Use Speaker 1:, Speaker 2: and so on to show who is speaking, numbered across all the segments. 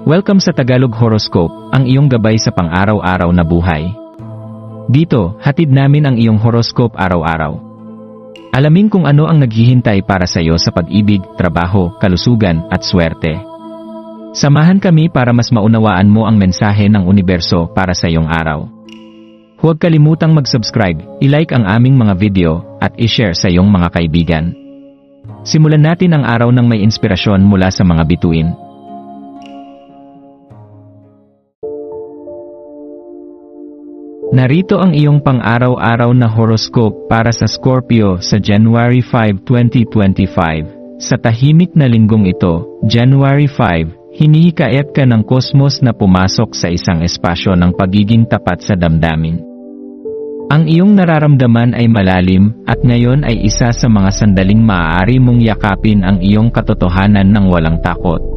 Speaker 1: Welcome sa Tagalog Horoscope, ang iyong gabay sa pang-araw-araw na buhay. Dito, hatid namin ang iyong horoscope araw-araw. Alamin kung ano ang naghihintay para sa iyo sa pag-ibig, trabaho, kalusugan, at swerte. Samahan kami para mas maunawaan mo ang mensahe ng universo para sa iyong araw. Huwag kalimutang mag-subscribe, i-like ang aming mga video, at i-share sa iyong mga kaibigan. Simulan natin ang araw ng may inspirasyon mula sa mga bituin. Narito ang iyong pang-araw-araw na horoscope para sa Scorpio sa January 5, 2025. Sa tahimik na linggong ito, January 5, hinihikayat ka ng kosmos na pumasok sa isang espasyo ng pagiging tapat sa damdamin. Ang iyong nararamdaman ay malalim, at ngayon ay isa sa mga sandaling maaari mong yakapin ang iyong katotohanan ng walang takot.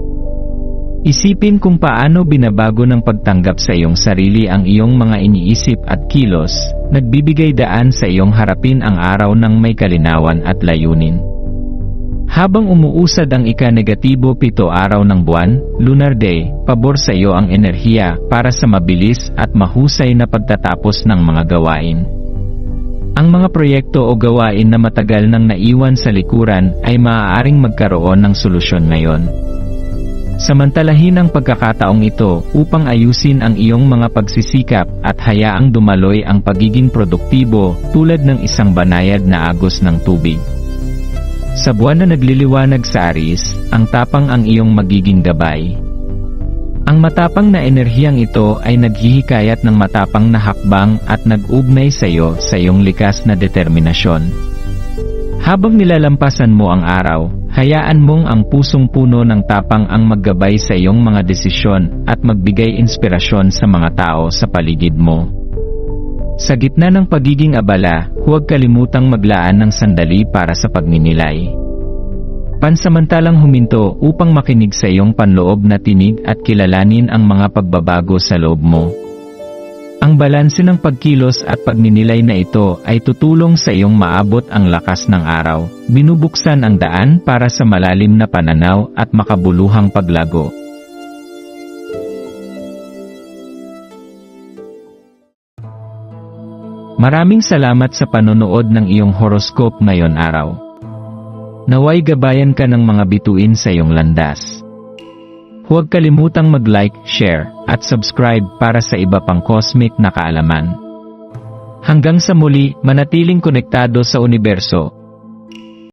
Speaker 1: Isipin kung paano binabago ng pagtanggap sa iyong sarili ang iyong mga iniisip at kilos, nagbibigay daan sa iyong harapin ang araw ng may kalinawan at layunin. Habang umuusad ang ika-negatibo 7 araw ng buwan, Lunar Day, pabor sa iyo ang enerhiya para sa mabilis at mahusay na pagtatapos ng mga gawain. Ang mga proyekto o gawain na matagal nang naiwan sa likuran ay maaaring magkaroon ng solusyon ngayon. Samantalahin ang pagkakataong ito upang ayusin ang iyong mga pagsisikap at hayaang dumaloy ang pagiging produktibo tulad ng isang banayad na agos ng tubig. Sa buwan na nagliliwanag sa Aries, ang tapang ang iyong magiging gabay. Ang matapang na enerhiyang ito ay naghihikayat ng matapang na hakbang at nag-ugnay sa iyo sa iyong likas na determinasyon. Habang nilalampasan mo ang araw, hayaan mong ang pusong puno ng tapang ang maggabay sa iyong mga desisyon at magbigay inspirasyon sa mga tao sa paligid mo. Sa gitna ng pagiging abala, huwag kalimutang maglaan ng sandali para sa pagninilay. Pansamantalang huminto upang makinig sa iyong panloob na tinig at kilalanin ang mga pagbabago sa loob mo. Ang balanse ng pagkilos at pagninilay na ito ay tutulong sa iyong maabot ang lakas ng araw, binubuksan ang daan para sa malalim na pananaw at makabuluhang paglago. Maraming salamat sa panonood ng iyong horoscope ngayon araw. Naway gabayan ka ng mga bituin sa iyong landas. Huwag kalimutang mag-like, share, at subscribe para sa iba pang cosmic na kaalaman. Hanggang sa muli, manatiling konektado sa universo.